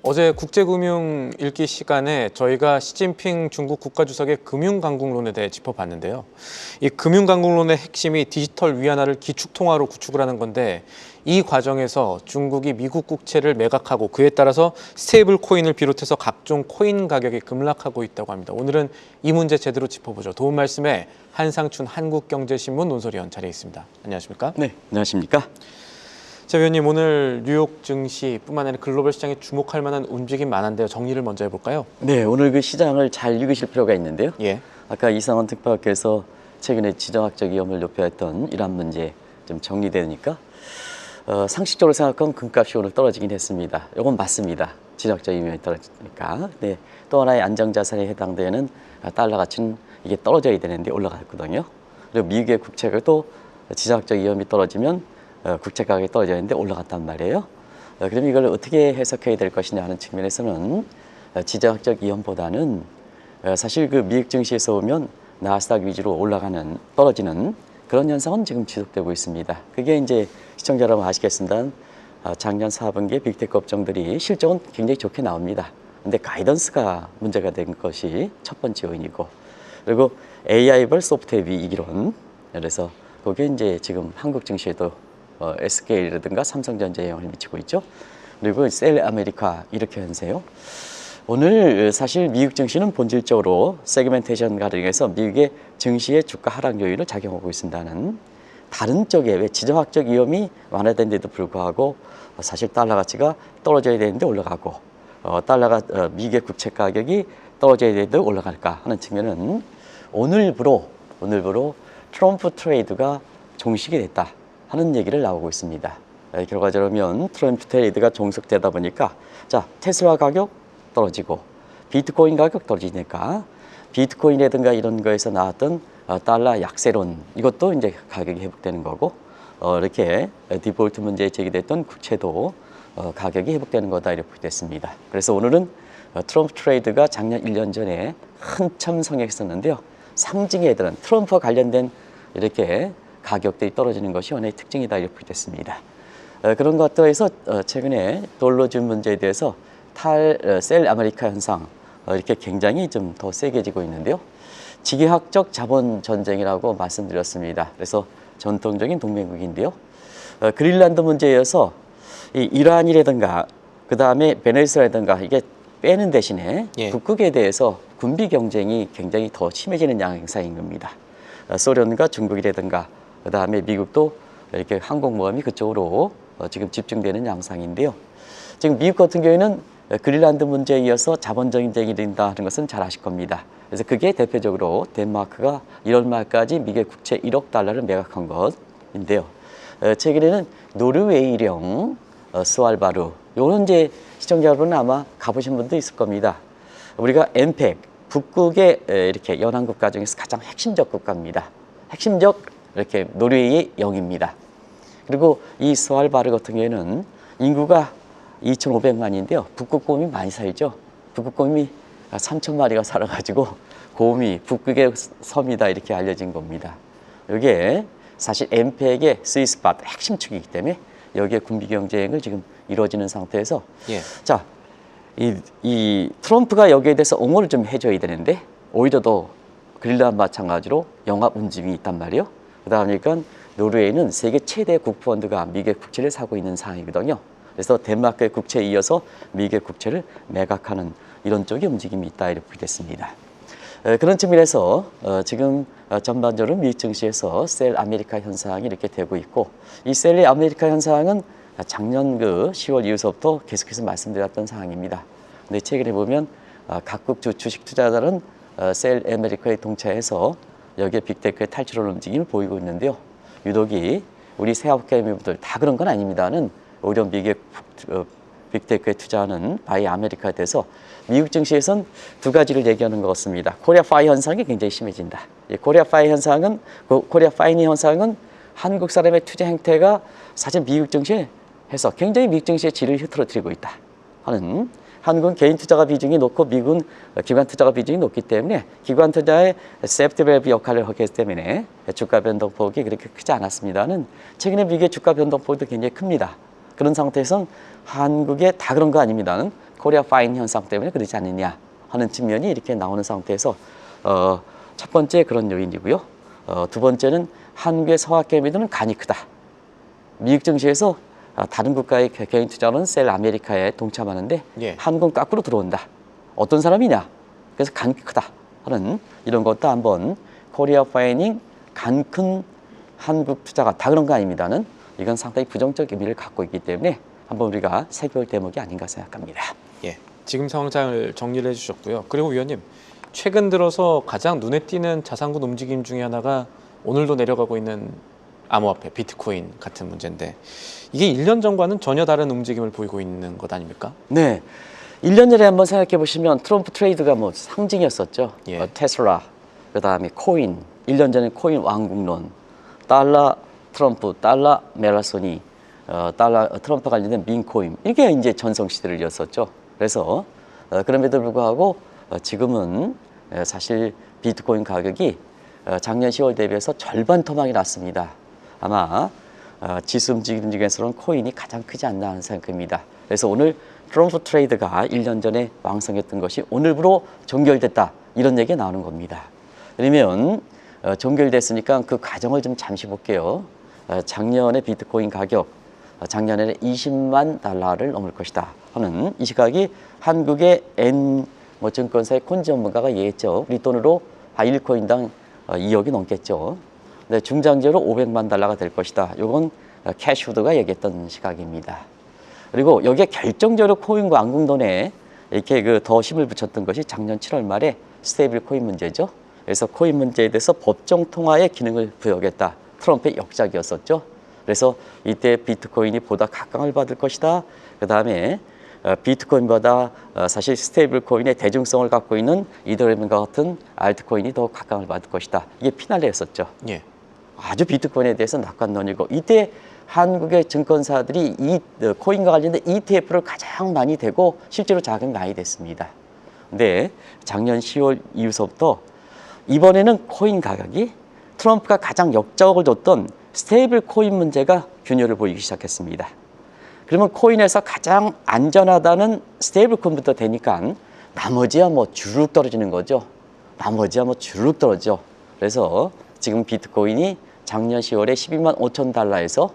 어제 국제금융 읽기 시간에 저희가 시진핑 중국 국가주석의 금융강국론에 대해 짚어봤는데요. 이 금융강국론의 핵심이 디지털 위안화를 기축통화로 구축을 하는 건데 이 과정에서 중국이 미국 국채를 매각하고 그에 따라서 스테이블 코인을 비롯해서 각종 코인 가격이 급락하고 있다고 합니다. 오늘은 이 문제 제대로 짚어보죠. 도움 말씀에 한상춘 한국경제신문 논설위원 자리에 있습니다. 안녕하십니까? 네, 안녕하십니까? 자, 위원님, 오늘 뉴욕 증시뿐만 아니라 글로벌 시장에 주목할 만한 움직임 많은데요. 정리를 먼저 해볼까요? 네, 오늘 그 시장을 잘 읽으실 필요가 있는데요. 예. 아까 이상원 특파원께서 최근에 지정학적 위험을 높여왔던 이란 문제 좀 정리되니까 상식적으로 생각하면 금값이 오늘 떨어지긴 했습니다. 이건 맞습니다. 지정학적 위험이 떨어지니까. 네, 또 하나의 안정자산에 해당되는 달러 가치는 이게 떨어져야 되는데 올라갔거든요. 그리고 미국의 국채가 또 지정학적 위험이 떨어지면 국채 가격이 떨어졌는데 올라갔단 말이에요. 그럼 이걸 어떻게 해석해야 될 것이냐 하는 측면에서는 지정학적 위험보다는 사실 그 미국 증시에서 보면 나스닥 위주로 올라가는 떨어지는 그런 현상은 지금 지속되고 있습니다. 그게 이제 시청자 여러분 아시겠습니다. 작년 4분기에 빅테크 업종들이 실적은 굉장히 좋게 나옵니다. 근데 가이던스가 문제가 된 것이 첫 번째 요인이고, 그리고 AI 벌 소프트웨어 위기론, 그래서 그게 이제 지금 한국 증시에도 SK라든가 삼성전자에 영향을 미치고 있죠. 그리고 셀 아메리카 이렇게 현세요. 오늘 사실 미국 증시는 본질적으로 세그멘테이션 가능해서 미국의 증시의 주가 하락 요인을 작용하고 있습니다는 다른 쪽에 왜 지정학적 위험이 완화된데도 불구하고 사실 달러 가치가 떨어져야 되는데 올라가고 달러가 미국의 국채 가격이 떨어져야 되는데 올라갈까 하는 측면은 오늘부로 트럼프 트레이드가 종식이 됐다 하는 얘기를 나오고 있습니다. 결과적으로 트럼프 트레이드가 종식되다 보니까 자, 테슬라 가격 떨어지고 비트코인 가격 떨어지니까 비트코인이라든가 이런 거에서 나왔던 달러 약세론 이것도 이제 가격이 회복되는 거고 이렇게 디폴트 문제에 제기됐던 국채도 가격이 회복되는 거다 이렇게 됐습니다. 그래서 오늘은 트럼프 트레이드가 작년 1년 전에 한참 성행했었는데요. 상징의 애들은 트럼프와 관련된 이렇게 가격들이 떨어지는 것이 하나의 특징이다 이렇게 됐습니다. 그런 것들에서 최근에 돌로준 문제에 대해서 셀 아메리카 현상 이렇게 굉장히 좀 더 세게지고 있는데요. 지기학적 자본 전쟁이라고 말씀드렸습니다. 그래서 전통적인 동맹국인데요. 그린란드 문제에 이어서 이 이란이라든가 그 다음에 베네수엘라든가 이게 빼는 대신에 예. 북극에 대해서 군비 경쟁이 굉장히 더 심해지는 양상인 겁니다. 소련과 중국이라든가 그 다음에 미국도 이렇게 항공모함이 그쪽으로 지금 집중되는 양상인데요. 지금 미국 같은 경우에는 그린란드 문제에 이어서 자본 전쟁이 된다 하는 것은 잘 아실 겁니다. 그래서 그게 대표적으로 덴마크가 1월 말까지 미국의 국채 1억 달러를 매각한 것인데요. 최근에는 노르웨이령 스왈바루 요런 이제 시청자 여러분은 아마 가보신 분도 있을 겁니다. 우리가 엠펙 북극의 이렇게 연안 국가 중에서 가장 핵심적 국가입니다. 핵심적 이렇게 노르웨이의 영입니다. 그리고 이 스왈바르 같은 경우에는 인구가 2,500만인데요. 북극곰이 많이 살죠. 북극곰이 3,000마리가 살아가지고 곰이 북극의 섬이다 이렇게 알려진 겁니다. 이게 사실 엠펙의 스위스팟 핵심축이기 때문에 여기에 군비 경쟁을 지금 이루어지는 상태에서 예. 자, 이 트럼프가 여기에 대해서 옹호를 좀 해줘야 되는데 오히려 더 그린란드 마찬가지로 영합 움직임이 있단 말이에요. 그러다 보니까 노르웨이는 세계 최대 국부펀드가 미국의 국채를 사고 있는 상황이거든요. 그래서 덴마크의 국채에 이어서 미국의 국채를 매각하는 이런 쪽의 움직임이 있다 이렇게 됐습니다. 그런 측면에서 지금 전반적으로 미국 증시에서 셀 아메리카 현상이 이렇게 되고 있고 이 셀 아메리카 현상은 작년 10월 이후서부터 계속해서 말씀드렸던 상황입니다. 근데 최근에 보면 각국 주식 투자자는 셀 아메리카에 동차해서 여기에 빅테크의 탈출을 움직임을 보이고 있는데요. 유독이 우리 세아프게임분들 다 그런 건 아닙니다는 오히려 미국의 빅테크에 투자하는 바이 아메리카에 대해서 미국 증시에선 두 가지를 얘기하는 것 같습니다. 코리아 파이 현상이 굉장히 심해진다. 코리아 파이 현상은 한국 사람의 투자 행태가 사실 미국 증시에서 굉장히 미국 증시의 질을 흐트러뜨리고 있다 하는 한국은 개인 투자가 비중이 높고 미국은 기관 투자가 비중이 높기 때문에 기관 투자의 세프티 밸브 역할을 하기 때문에 주가 변동폭이 그렇게 크지 않았습니다는 최근에 미국의 주가 변동폭도 굉장히 큽니다. 그런 상태에서 한국에 다 그런 거 아닙니다는 코리아 파인 현상 때문에 그러지 않느냐 하는 측면이 이렇게 나오는 상태에서 첫 번째 그런 요인이고요. 두 번째는 한국의 서학개미들은 간이 크다. 미국 증시에서 다른 국가의 개인 투자는 셀 아메리카에 동참하는데 예. 한국은 거꾸로 들어온다. 어떤 사람이냐? 그래서 간이 크다 하는 이런 것도 한번 코리아 파이닝 간 큰 한국 투자 같다 그런 거 아닙니다는 이건 상당히 부정적 의미를 갖고 있기 때문에 한번 우리가 살펴볼 대목이 아닌가 생각합니다. 예. 지금 상황을 정리를 해주셨고요. 그리고 위원님, 최근 들어서 가장 눈에 띄는 자산군 움직임 중에 하나가 오늘도 내려가고 있는 암호화폐, 비트코인 같은 문제인데 이게 1년 전과는 전혀 다른 움직임을 보이고 있는 것 아닙니까? 네. 1년 전에 한번 생각해 보시면 트럼프 트레이드가 뭐 상징이었었죠. 예. 테슬라, 그 다음에 코인, 1년 전에 코인 왕국론, 달러 트럼프, 달러 멜라소니, 달러 트럼프 관련된 민코인 이게 이제 전성시대를 이었었죠. 그래서 그럼에도 불구하고 지금은 사실 비트코인 가격이 작년 10월 대비해서 절반 토막이 났습니다. 아마 지수 움직임 중에서는 코인이 가장 크지 않나 하는 생각입니다. 그래서 오늘 트럼프 트레이드가 1년 전에 왕성했던 것이 오늘부로 종결됐다 이런 얘기가 나오는 겁니다. 그러면 종결됐으니까 그 과정을 좀 잠시 볼게요. 작년에 비트코인 가격 작년에는 20만 달러를 넘을 것이다 하는 이 시각이 한국의 N 증권사의 콘 전문가가 얘기했죠. 우리 돈으로 1코인당 2억이 넘겠죠. 네, 중장기로 500만 달러가 될 것이다. 이건 캐시우드가 얘기했던 시각입니다. 그리고 여기에 결정적으로 코인과 왕궁돈에 이렇게 더 힘을 붙였던 것이 작년 7월 말에 스테이블 코인 문제죠. 그래서 코인 문제에 대해서 법정 통화의 기능을 부여하겠다. 트럼프의 역작이었었죠. 그래서 이때 비트코인이 보다 각광을 받을 것이다. 그 다음에 비트코인보다 사실 스테이블 코인의 대중성을 갖고 있는 이더리움과 같은 알트코인이 더 각광을 받을 것이다. 이게 피날레였었죠. 예. 아주 비트코인에 대해서 낙관론이고 이때 한국의 증권사들이 이 코인과 관련된 ETF를 가장 많이 대고 실제로 자금이 많이 됐습니다. 근데 작년 10월 이후서부터 이번에는 코인 가격이 트럼프가 가장 역작을 줬던 스테이블 코인 문제가 균열을 보이기 시작했습니다. 그러면 코인에서 가장 안전하다는 스테이블 코인부터 되니까 나머지야 뭐 주르륵 떨어지는 거죠. 나머지야 뭐 주르륵 떨어져. 그래서 지금 비트코인이 작년 10월에 12만 5천 달러에서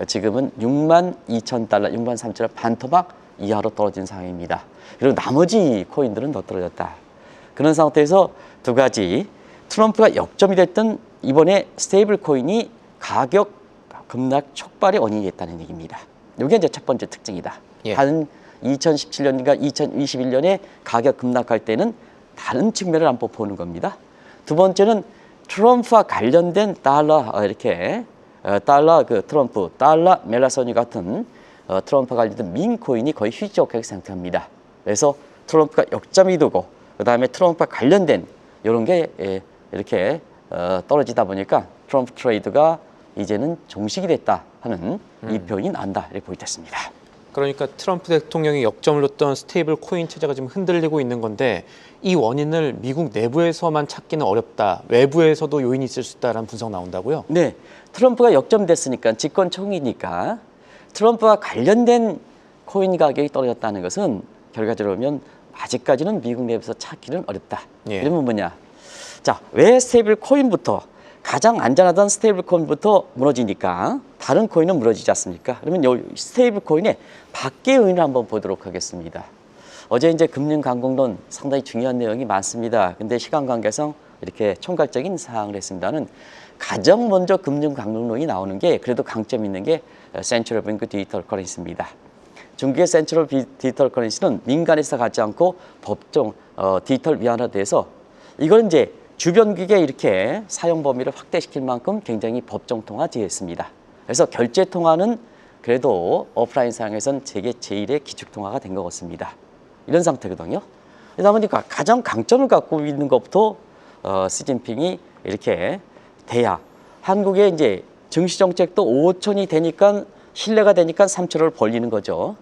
지금은 6만 2천 달러, 6만 3천 달러 반토막 이하로 떨어진 상황입니다. 그리고 나머지 코인들은 더 떨어졌다. 그런 상태에서 두 가지 트럼프가 역점이 됐던 이번에 스테이블 코인이 가격 급락 촉발의 원인이 됐다는 얘기입니다. 이게 이제 첫 번째 특징이다. 예. 한 2017년인가 2021년에 가격 급락할 때는 다른 측면을 한번 보는 겁니다. 두 번째는 트럼프와 관련된 달러 이렇게 달러 트럼프, 달러 멜라소니 같은 트럼프와 관련된 민코인이 거의 휴지적하게 생각합니다. 그래서 트럼프가 역점이 되고 그 다음에 트럼프와 관련된 이런 게 이렇게 떨어지다 보니까 트럼프 트레이드가 이제는 종식이 됐다 하는 이 표현이 난다 이렇게 보이겠습니다. 그러니까 트럼프 대통령이 역점을 뒀던 스테이블 코인 체제가 지금 흔들리고 있는 건데 이 원인을 미국 내부에서만 찾기는 어렵다. 외부에서도 요인이 있을 수 있다라는 분석 나온다고요? 네, 트럼프가 역점됐으니까 집권 총이니까 트럼프와 관련된 코인 가격이 떨어졌다는 것은 결과적으로 보면 아직까지는 미국 내부에서 찾기는 어렵다. 예. 이러면 뭐냐? 자, 왜 스테이블 코인부터 가장 안전하던 스테이블 코인부터 무너지니까 다른 코인은 무너지지 않습니까? 그러면 이 스테이블 코인의 밖의 요인을 한번 보도록 하겠습니다. 어제 이제 금융 강공론 상당히 중요한 내용이 많습니다. 근데 시간 관계상 이렇게 총괄적인 사항을 했습니다는 가장 먼저 금융 강공론이 나오는 게 그래도 강점 있는 게 센트럴 뱅크 디지털 커런시입니다. 중국의 센트럴 디지털 커런시는 민간에서 가지 않고 법정 디지털 위안화돼서 이걸 이제 주변 기기에 이렇게 사용 범위를 확대시킬 만큼 굉장히 법정 통화되어 있습니다. 그래서 결제 통화는 그래도 오프라인 상에선 세계 제1의 기축 통화가 된 것 같습니다. 이런 상태거든요. 그러다 보니까 가장 강점을 갖고 있는 것부터 시진핑이 이렇게 돼야 한국의 이제 증시 정책도 5천이 되니까 신뢰가 되니까 3천을 벌리는 거죠.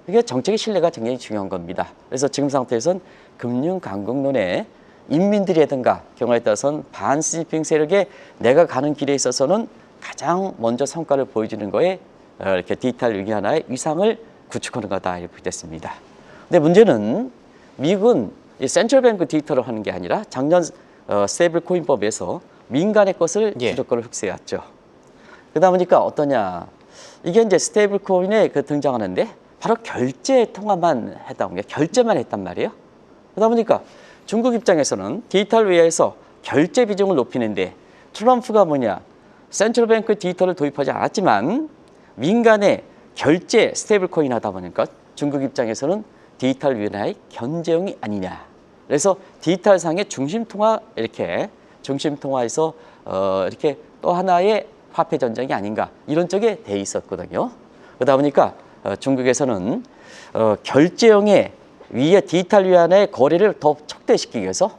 이게 정책의 신뢰가 굉장히 중요한 겁니다. 그래서 지금 상태에서는 금융 강국론에 인민들이라든가 경우에 따라서는 반 시진핑 세력에 내가 가는 길에 있어서는 가장 먼저 성과를 보여주는 거에 이렇게 디지털 위기 하나의 위상을 구축하는 거다 이렇게 됐습니다. 근데 문제는 미국은 이 센트럴뱅크 디지털을 하는 게 아니라 작년 스테이블 코인법에서 민간의 것을 예. 주도권을 흡수해왔죠. 그러다 보니까 어떠냐? 이게 이제 스테이블 코인에 등장하는데 바로 결제 통화만 했다고 게 결제만 했단 말이에요. 그러다 보니까 중국 입장에서는 디지털 외화에서 결제 비중을 높이는데 트럼프가 센트럴뱅크 디지털을 도입하지 않았지만 민간의 결제 스테이블 코인 하다 보니까 중국 입장에서는 디지털 위안화의 견제용이 아니냐. 그래서 디지털상의 중심통화 중심통화에서 이렇게 또 하나의 화폐 전쟁이 아닌가 이런 쪽에 돼 있었거든요. 그러다 보니까 중국에서는 결제용의 디지털 위안화의 거래를 더 촉대시키기 위해서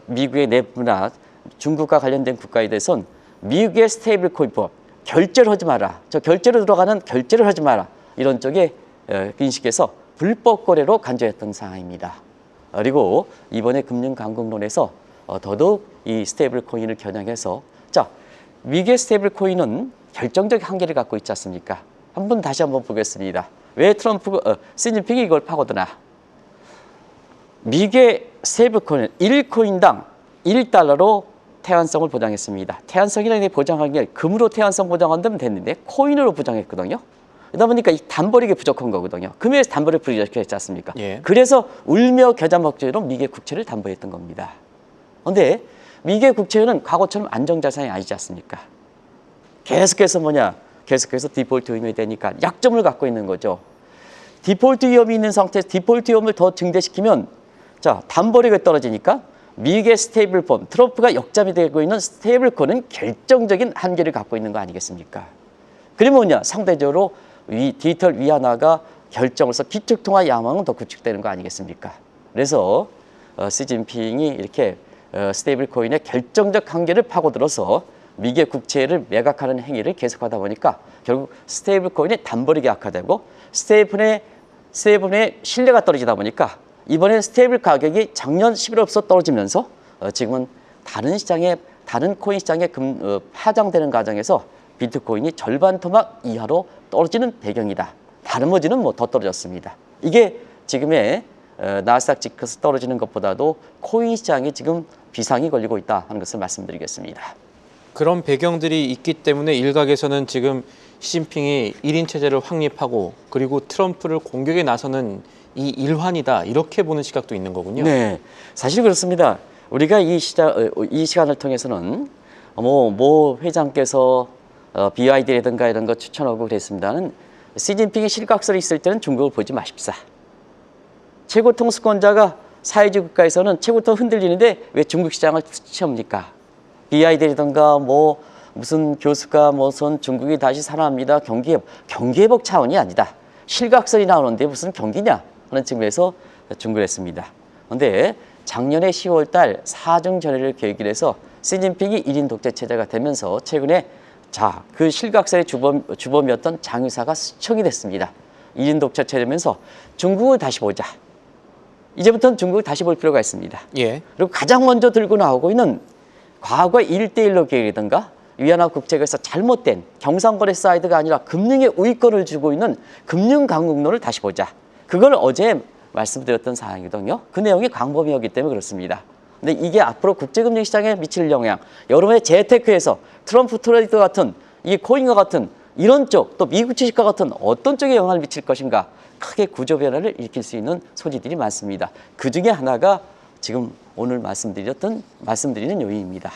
미국의 내부나 중국과 관련된 국가에 대해서는 미국의 스테이블 코인법 결제를 하지 마라. 저 결제로 들어가는 결제를 하지 마라. 이런 쪽에 인식해서 불법 거래로 간주했던 상황입니다. 그리고 이번에 금융강국론에서 더더욱 이 스테이블 코인을 겨냥해서 자, 미국의 스테이블 코인은 결정적 한계를 갖고 있지 않습니까? 다시 한번 보겠습니다. 왜 시진핑이 이걸 파고드나? 미국의 스테이블 코인은 1코인당 1달러로 태환성을 보장했습니다. 태환성이라는 게 보장한 게 금으로 태환성 보장한다면 됐는데 코인으로 보장했거든요. 그러다 보니까 이 담보력이 부족한 거거든요. 금에 담보력 부족했지 않습니까? 예. 그래서 울며 겨자 먹기로 미국의 국채를 담보했던 겁니다. 그런데 미국의 국채는 과거처럼 안정자산이 아니지 않습니까? 계속해서 디폴트 위험이 되니까 약점을 갖고 있는 거죠. 디폴트 위험이 있는 상태에서 디폴트 위험을 더 증대시키면 자, 담보력이 떨어지니까 미국의 스테이블폰, 트럼프가 역잠이 되고 있는 스테이블콘은 결정적인 한계를 갖고 있는 거 아니겠습니까? 그러면 상대적으로 디지털 위안화가 결정해서 기축통화 야망은 더 구축되는 거 아니겠습니까? 그래서 시진핑이 이렇게 스테이블코인의 결정적 한계를 파고들어서 미국의 국채를 매각하는 행위를 계속하다 보니까 결국 스테이블코인의 담보력이 악화되고 스테이블의 신뢰가 떨어지다 보니까 이번에 스테이블 가격이 작년 11월부터 떨어지면서 지금은 다른 코인 시장에 파장되는 과정에서 비트코인이 절반 토막 이하로 떨어지는 배경이다. 다른 머지는 더 떨어졌습니다. 이게 지금의 나스닥 지크스 떨어지는 것보다도 코인 시장이 지금 비상이 걸리고 있다 하는 것을 말씀드리겠습니다. 그런 배경들이 있기 때문에 일각에서는 지금 시진핑이 1인 체제를 확립하고 그리고 트럼프를 공격에 나서는 이 일환이다 이렇게 보는 시각도 있는 거군요. 네, 사실 그렇습니다. 우리가 이 시간을 통해서는 모 회장께서 BYD라든가 이런 거 추천하고 그랬습니다는 시진핑이 실각설이 있을 때는 중국을 보지 마십사. 최고 통수권자가 사회주의 국가에서는 최고부터 흔들리는데 왜 중국 시장을 추천합니까? BYD라든가 무슨 교수가 중국이 다시 살아납니다. 경기회복 차원이 아니다. 실각설이 나오는데 무슨 경기냐 하는 측면에서 중국을 했습니다. 그런데 작년에 10월 달 4중 전례를 계기로 해서 시진핑이 1인 독재 체제가 되면서 최근에 그 실각설의 주범이었던 장 의사가 수청이 됐습니다. 1인 독재 체제면서 중국을 다시 보자. 이제부터는 중국을 다시 볼 필요가 있습니다. 예. 그리고 가장 먼저 들고 나오고 있는 과거 1대1로 계획이든가 위안화 국책에서 잘못된 경상거래 사이드가 아니라 금융의 우위권을 주고 있는 금융강국론을 다시 보자. 그걸 어제 말씀드렸던 사항이거든요. 그 내용이 광범위하기 때문에 그렇습니다. 근데 이게 앞으로 국제금융시장에 미칠 영향, 여러분의 재테크에서 트럼프 트레이더 같은 이 코인과 같은 이런 쪽, 또 미국 주식과 같은 어떤 쪽에 영향을 미칠 것인가 크게 구조 변화를 일으킬 수 있는 소지들이 많습니다. 그 중에 하나가 지금 오늘 말씀드리는 요인입니다.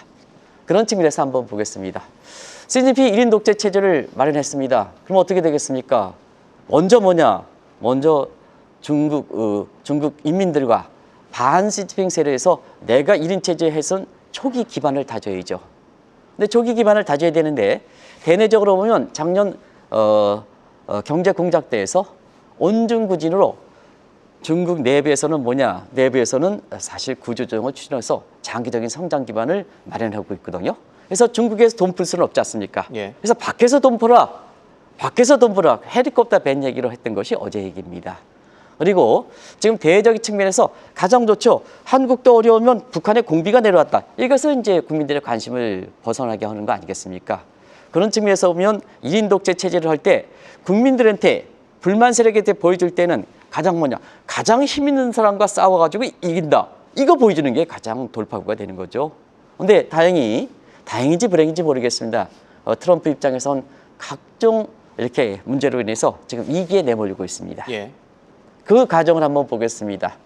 그런 측면에서 한번 보겠습니다. 시진핑 1인 독재 체제를 마련했습니다. 그럼 어떻게 되겠습니까? 먼저 중국 인민들과 반 시진핑 세력에서 내가 1인 체제에 해선 초기 기반을 다져야죠. 근데 초기 기반을 다져야 되는데 대내적으로 보면 작년 경제공작대에서 온중구진으로 중국 내부에서는 내부에서는 사실 구조조정을 추진해서 장기적인 성장 기반을 마련하고 있거든요. 그래서 중국에서 돈 풀 수는 없지 않습니까? 예. 그래서 밖에서 돈 풀어 헬리콥터 밴 얘기로 했던 것이 어제 얘기입니다. 그리고 지금 대외적인 측면에서 가장 좋죠. 한국도 어려우면 북한의 공비가 내려왔다. 이것은 이제 국민들의 관심을 벗어나게 하는 거 아니겠습니까? 그런 측면에서 보면 1인 독재 체제를 할 때 국민들한테 불만 세력한테 보여줄 때는 가장 뭐냐, 가장 힘 있는 사람과 싸워가지고 이긴다. 이거 보여주는 게 가장 돌파구가 되는 거죠. 근데 다행인지 불행인지 모르겠습니다. 트럼프 입장에선 각종 이렇게 문제로 인해서 지금 위기에 내몰리고 있습니다. 예. 그 과정을 한번 보겠습니다.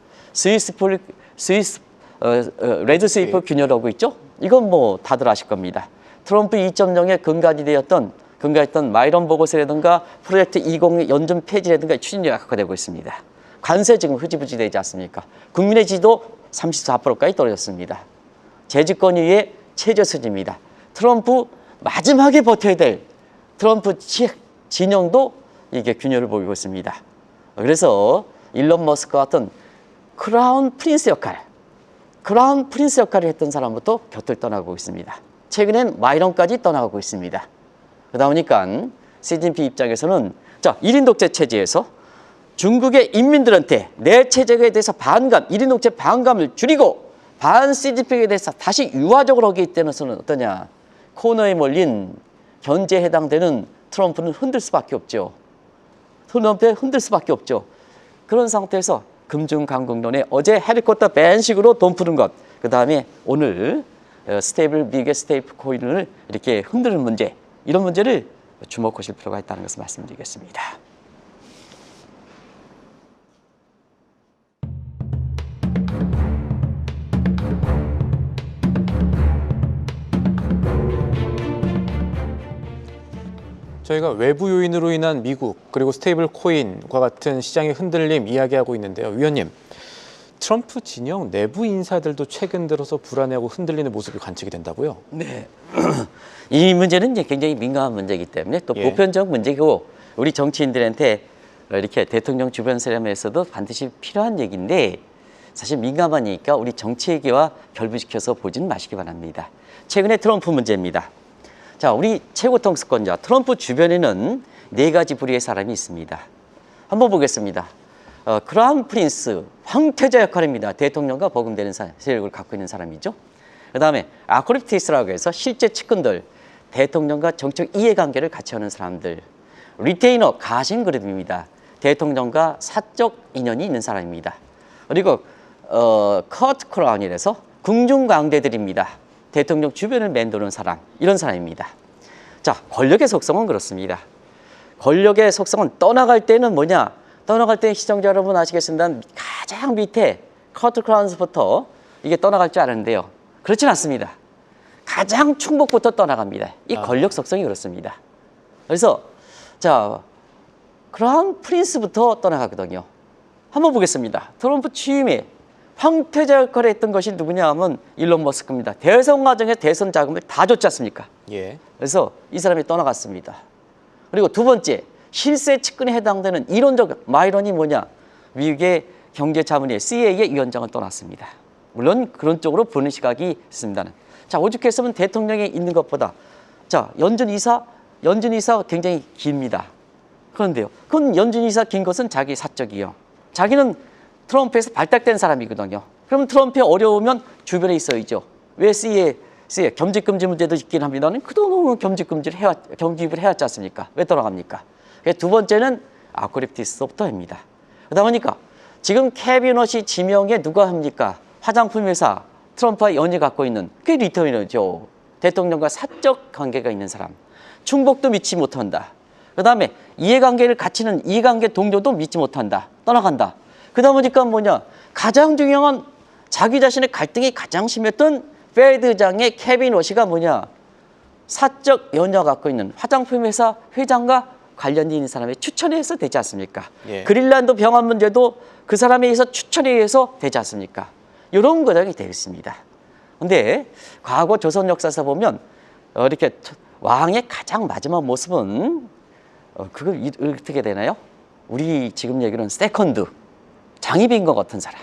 레드 스위프 균열하고 있죠? 이건 뭐 다들 아실 겁니다. 트럼프 2.0의 근간했던 마이런 보고서라든가 프로젝트 20의 연준 폐지라든가 추진력이 악화되고 있습니다. 관세 지금 흐지부지 되지 않습니까? 국민의 지지도 34%까지 떨어졌습니다. 재집권 이후에 최저수준입니다. 트럼프 마지막에 버텨야 될 트럼프 진영도 이게 균열을 보이고 있습니다. 그래서 일론 머스크 같은 크라운 프린스 역할을 했던 사람부터 곁을 떠나고 있습니다. 최근엔 마이런까지 떠나가고 있습니다. 그러다 보니까 시진핑 입장에서는 1인 독재 체제에서 중국의 인민들한테 내 체제에 대해서 1인 독재 반감을 줄이고 반 시진핑에 대해서 다시 유화적으로 하기 때문에는 어떠냐, 코너에 몰린 견제에 해당되는 트럼프는 흔들 수밖에 없죠. 그런 상태에서 금융강국론에 어제 해리포터 밴식으로 돈 푸는 것, 그 다음에 오늘 미국의 스테이플 코인을 이렇게 흔드는 문제, 이런 문제를 주목하실 필요가 있다는 것을 말씀드리겠습니다. 저희가 외부 요인으로 인한 미국 그리고 스테이블 코인과 같은 시장의 흔들림 이야기하고 있는데요. 위원님, 트럼프 진영 내부 인사들도 최근 들어서 불안해하고 흔들리는 모습이 관측이 된다고요? 네. 이 문제는 이제 굉장히 민감한 문제이기 때문에 또 보편적 문제고 우리 정치인들한테 이렇게 대통령 주변 사람에서도 반드시 필요한 얘기인데 사실 민감하니까 우리 정치계와 결부시켜서 보지는 마시기 바랍니다. 최근에 트럼프 문제입니다. 자, 우리 최고 통수권자 트럼프 주변에는 4가지 부류의 사람이 있습니다. 한번 보겠습니다. 크라운 프린스, 황태자 역할입니다. 대통령과 버금되는 세력을 갖고 있는 사람이죠. 그 다음에 아크리프티스라고 해서 실제 측근들, 대통령과 정책 이해관계를 같이 하는 사람들. 리테이너, 가신 그룹입니다. 대통령과 사적 인연이 있는 사람입니다. 그리고 커트 크라운이라서 궁중광대들입니다. 대통령 주변을 맴도는 사람, 이런 사람입니다. 자, 권력의 속성은 그렇습니다. 권력의 속성은 떠나갈 때는 뭐냐? 떠나갈 때 시청자 여러분 아시겠습니다. 가장 밑에 커트 크라운스부터 이게 떠나갈 줄 아는데요. 그렇진 않습니다. 가장 충복부터 떠나갑니다. 이 권력 속성이 그렇습니다. 그래서 자, 크라운 프린스부터 떠나가거든요. 한번 보겠습니다. 트럼프 취임에 황태자 역할을 했던 것이 누구냐 하면 일론 머스크입니다. 대선 과정에 대선 자금을 다 줬지 않습니까? 예. 그래서 이 사람이 떠나갔습니다. 그리고 두 번째, 실세 측근에 해당되는 이론적 마이런이 뭐냐? 미국의 경제자문회 CA의 위원장을 떠났습니다. 물론 그런 쪽으로 보는 시각이 있습니다. 자, 오죽했으면 대통령에 있는 것보다 자, 연준 이사 굉장히 깁니다. 그런데요, 그건 연준 이사 긴 것은 자기 사적이요. 자기는 트럼프에서 발탁된 사람이거든요. 그럼 트럼프에 어려우면 주변에 있어야죠. 왜 CA 겸직금지 문제도 있긴 합니다는 그동안 겸직금지를 해왔지 않습니까? 왜 떠나갑니까? 두 번째는 아크리프티스부터입니다. 그러다 보니까 지금 캐비넛이 지명에 누가 합니까? 화장품 회사 트럼프와 연이 갖고 있는 그게 리터이너죠. 대통령과 사적 관계가 있는 사람. 충복도 믿지 못한다. 그 다음에 이해관계를 갖추는 이해관계 동료도 믿지 못한다. 떠나간다. 그러다 보니까 뭐냐, 가장 중요한 자기 자신의 갈등이 가장 심했던 페드 의장의 케빈 워시가 뭐냐, 사적 연유가 갖고 있는 화장품 회사 회장과 관련이 있는 사람의 추천에 의해서 되지 않습니까? 예. 그린란드 병원 문제도 그 사람에 의해서 추천에 의해서 되지 않습니까? 이런 과정이 되어 있습니다. 근데 과거 조선 역사에서 보면 이렇게 왕의 가장 마지막 모습은 그걸 어떻게 되나요? 우리 지금 얘기는 세컨드, 장입인 것 같은 사람.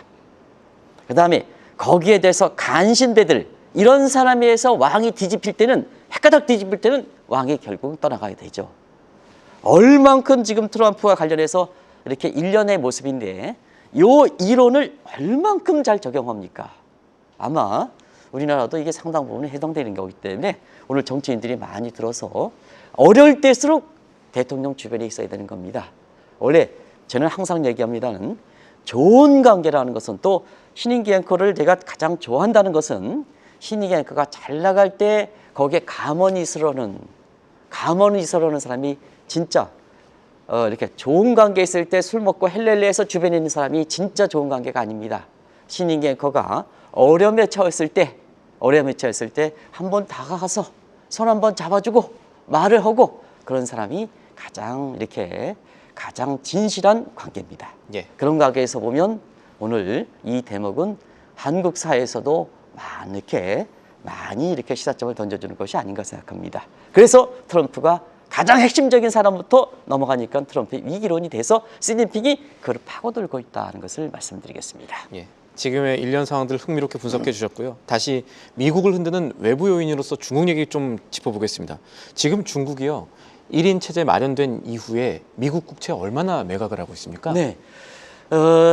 그 다음에 거기에 대해서 간신배들, 이런 사람에 의해서 왕이 뒤집힐 때는, 헷가닥 뒤집힐 때는 왕이 결국 떠나가야 되죠. 얼만큼 지금 트럼프와 관련해서 이렇게 일련의 모습인데 요 이론을 얼만큼 잘 적용합니까? 아마 우리나라도 이게 상당 부분 해당되는 거기 때문에 오늘 정치인들이 많이 들어서 어려울 때일수록 대통령 주변에 있어야 되는 겁니다. 원래 저는 항상 얘기합니다는 좋은 관계라는 것은 또 신인기 앵커를 제가 가장 좋아한다는 것은 신인기 앵커가 잘 나갈 때 거기에 감언이 서러는 사람이 진짜 이렇게 좋은 관계에 있을 때 술 먹고 헬렐레해서 주변에 있는 사람이 진짜 좋은 관계가 아닙니다. 신인기 앵커가 어려움에 처했을 때 한번 다가가서 손 한번 잡아주고 말을 하고 그런 사람이 가장 진실한 관계입니다. 예. 그런 관계에서 보면 오늘 이 대목은 한국 사회에서도 많이 이렇게 시사점을 던져주는 것이 아닌가 생각합니다. 그래서 트럼프가 가장 핵심적인 사람부터 넘어가니까 트럼프의 위기론이 돼서 시진핑이 그걸 파고들고 있다는 것을 말씀드리겠습니다. 예. 지금의 일련 상황들 흥미롭게 분석해 주셨고요. 다시 미국을 흔드는 외부 요인으로서 중국 얘기 좀 짚어보겠습니다. 지금 중국이요. 1인 체제 마련된 이후에 미국 국채에 얼마나 매각을 하고 있습니까? 네.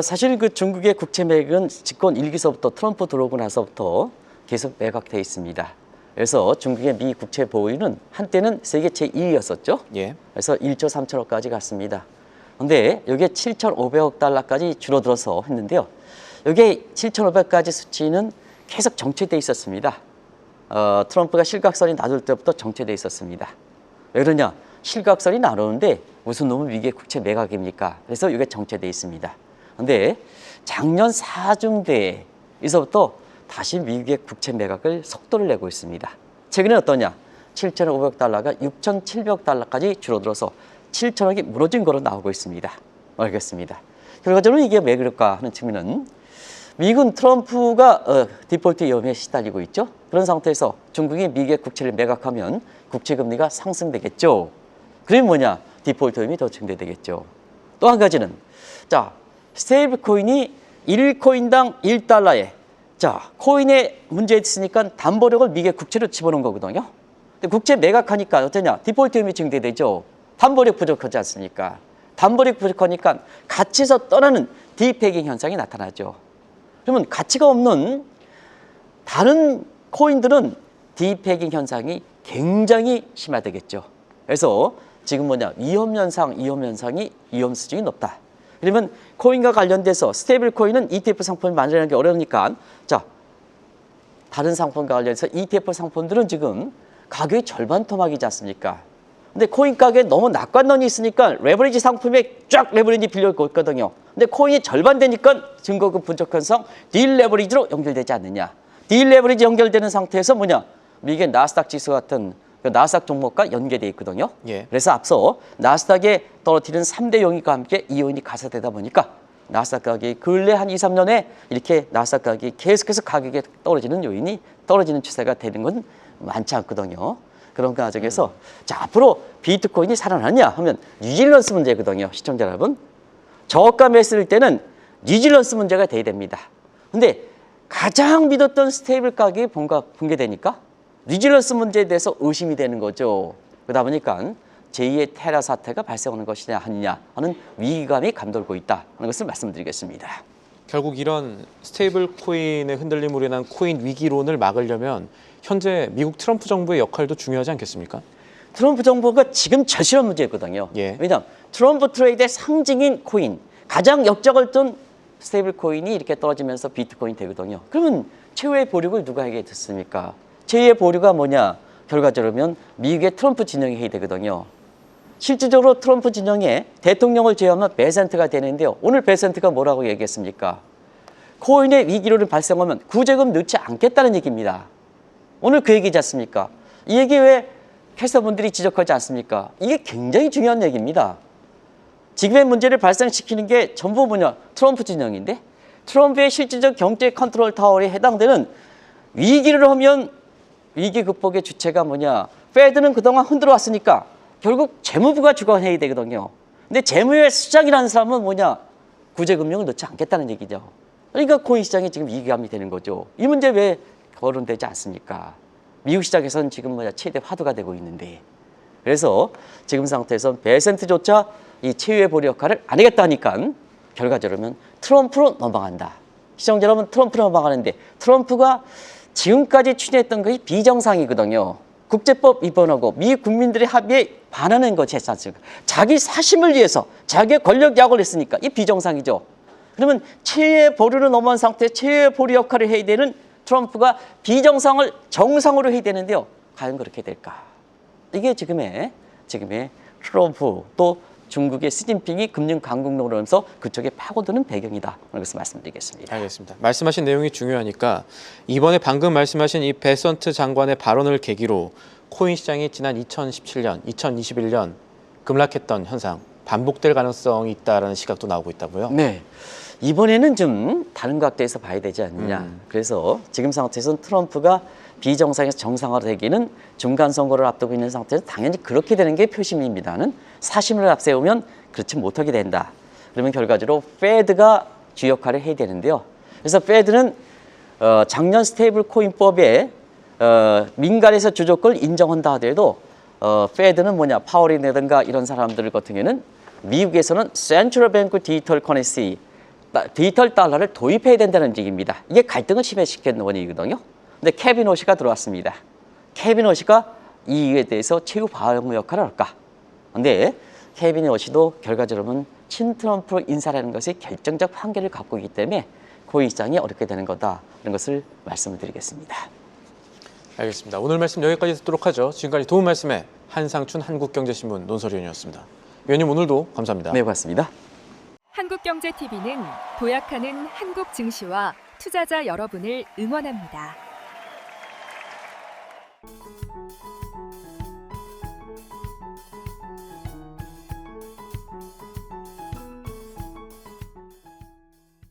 사실 그 중국의 국채 매각은 집권 1기서부터 트럼프 들어오고 나서부터 계속 매각돼 있습니다. 그래서 중국의 미 국채 보유는 한때는 세계 제2위였었죠. 예. 그래서 1조 3천억까지 갔습니다. 그런데 이게 7,500억 달러까지 줄어들어서 했는데요. 이게 7,500까지 수치는 계속 정체돼 있었습니다. 트럼프가 실각선이 나돌 때부터 정체돼 있었습니다. 왜 그러냐? 실각선이 나오는데 무슨 놈은 미국의 국채 매각입니까? 그래서 이게 정체돼 있습니다. 그런데 작년 4중대에서부터 다시 미국의 국채 매각을 속도를 내고 있습니다. 최근에 어떠냐? 7,500달러가 6,700달러까지 줄어들어서 7천억이 무너진 거로 나오고 있습니다. 알겠습니다. 결과적으로 이게 왜 그럴까 하는 측면은 미국은 트럼프가 디폴트 위험에 시달리고 있죠. 그런 상태에서 중국이 미국의 국채를 매각하면 국채 금리가 상승되겠죠. 그러면 뭐냐? 디폴트 위험이 더 증대되겠죠. 또 한 가지는 스테이블 코인이 1코인당 1달러에 코인에 문제 있으니까 담보력을 미국의 국채로 집어넣은 거거든요. 근데 국채 매각하니까 어떠냐? 디폴트 위험이 증대되죠. 담보력 부족하지 않습니까? 담보력 부족하니까 가치에서 떠나는 디페깅 현상이 나타나죠. 그러면 가치가 없는 다른 코인들은 디페깅 현상이 굉장히 심화되겠죠. 그래서 지금 위험 수준이 높다. 그러면 코인과 관련돼서 스테이블 코인은 ETF 상품을 만들어내는 게 어려우니까 다른 상품과 관련해서 ETF 상품들은 지금 가격이 절반 토막이지 않습니까? 근데 코인 가격에 너무 낙관론이 있으니까 레버리지 상품에 쫙 레버리지 빌려고 있거든요. 근데 코인이 절반 되니까 증거금 분석 현상 딜레버리지로 연결되지 않느냐. 딜레버리지 연결되는 상태에서 미국의 나스닥 지수 같은 그 나스닥 종목과 연계되어 있거든요. 예. 그래서 앞서 나스닥에 떨어뜨리는 3대 요인과 함께 이 요인이 가세되다 보니까 나스닥 가격이 근래 한 2, 3년에 이렇게 나스닥 가격이 계속해서 가격이 떨어지는 추세가 되는 건 많지 않거든요. 그런 과정에서 앞으로 비트코인이 살아나냐 하면 뉴질런스 문제거든요. 시청자 여러분. 저가 매수일 때는 뉴질런스 문제가 돼야 됩니다. 근데 가장 믿었던 스테이블 가격이 붕괴되니까 뉴질런스 문제에 대해서 의심이 되는 거죠. 그러다 보니까 제2의 테라 사태가 발생하는 것이냐 아니냐 하는 위기감이 감돌고 있다는 것을 말씀드리겠습니다. 결국 이런 스테이블 코인의 흔들림으로 인한 코인 위기론을 막으려면 현재 미국 트럼프 정부의 역할도 중요하지 않겠습니까? 트럼프 정부가 지금 절실한 문제거든요. 예. 왜냐하면 트럼프 트레이드의 상징인 코인, 가장 역적을 둔 스테이블 코인이 이렇게 떨어지면서 비트코인 되거든요. 그러면 최후의 보류를 누가 하게 됐습니까? 최후의 보류가 뭐냐? 결과적으로 미국의 트럼프 진영이 해야 되거든요. 실질적으로 트럼프 진영에 대통령을 제외하면 베센트가 되는데요. 오늘 베센트가 뭐라고 얘기했습니까? 코인의 위기론이 발생하면 구제금 넣지 않겠다는 얘기입니다. 오늘 그 얘기지 않습니까? 이 얘기 왜 캐스터분들이 지적하지 않습니까? 이게 굉장히 중요한 얘기입니다. 지금의 문제를 발생시키는 게 전부 트럼프 진영인데 트럼프의 실질적 경제 컨트롤 타워에 해당되는 위기를 하면 위기 극복의 주체가 페드는 그동안 흔들어 왔으니까 결국 재무부가 주관해야 되거든요. 근데 재무의 수장이라는 사람은 구제금융을 넣지 않겠다는 얘기죠. 그러니까 코인 시장이 지금 위기감이 되는 거죠. 이 문제 왜 거론되지 않습니까? 미국 시장에서는 지금 최대 화두가 되고 있는데 그래서 지금 상태에서 베센트조차 이 최후의 보류 역할을 안 하겠다니까 결과적으로 트럼프로 넘어간다. 시청자 여러분 트럼프로 넘어가는데 트럼프가 지금까지 추진했던 것이 비정상이거든요. 국제법 위반하고 미 국민들의 합의에 반하는 것이 했지 않습니까? 자기 사심을 위해서 자기의 권력 약을 했으니까 이 비정상이죠. 그러면 최후의 보루를 넘어간 상태에 최후의 보루 역할을 해야 되는 트럼프가 비정상을 정상으로 해야 되는데요. 과연 그렇게 될까? 이게 지금의 트럼프 또 중국의 시진핑이 금융 강국론을 하면서 그쪽에 파고드는 배경이다. 그런 것을 말씀드리겠습니다. 알겠습니다. 말씀하신 내용이 중요하니까 이번에 방금 말씀하신 이 베선트 장관의 발언을 계기로 코인 시장이 지난 2017년, 2021년 급락했던 현상 반복될 가능성이 있다라는 시각도 나오고 있다고요? 네. 이번에는 좀 다른 각도에서 봐야 되지 않느냐. 그래서 지금 상태에서는 트럼프가 비정상에서 정상화되기는 중간 선거를 앞두고 있는 상태에서 당연히 그렇게 되는 게 표심입니다는 사심을 앞세우면 그렇지 못하게 된다. 그러면 결과적으로 페드가 주 역할을 해야 되는데요. 그래서 페드는 작년 스테이블 코인법에 민간에서 주조권을 인정한다 하더라도 페드는 뭐냐 파월이라든가 이런 사람들 같은 경우는 미국에서는 센트럴 뱅크 디지털 커런시 디지털 달러를 도입해야 된다는 얘기입니다. 이게 갈등을 심화시키는 원인이거든요. 근데 케빈 호시가 들어왔습니다. 케빈 호시가 이 이유에 대해서 최후 방어 역할을 할까? 근데 케빈 호시도 결과적으로는 친트럼프 인사라는 것이 결정적 한계를 갖고 있기 때문에 코인 시장이 어렵게 되는 거다. 이런 것을 말씀을 드리겠습니다. 알겠습니다. 오늘 말씀 여기까지 듣도록 하죠. 지금까지 도움 말씀에 한상춘 한국경제신문 논설위원이었습니다. 위원님 오늘도 감사합니다. 네, 고맙습니다. 한국경제TV는 도약하는 한국 증시와 투자자 여러분을 응원합니다.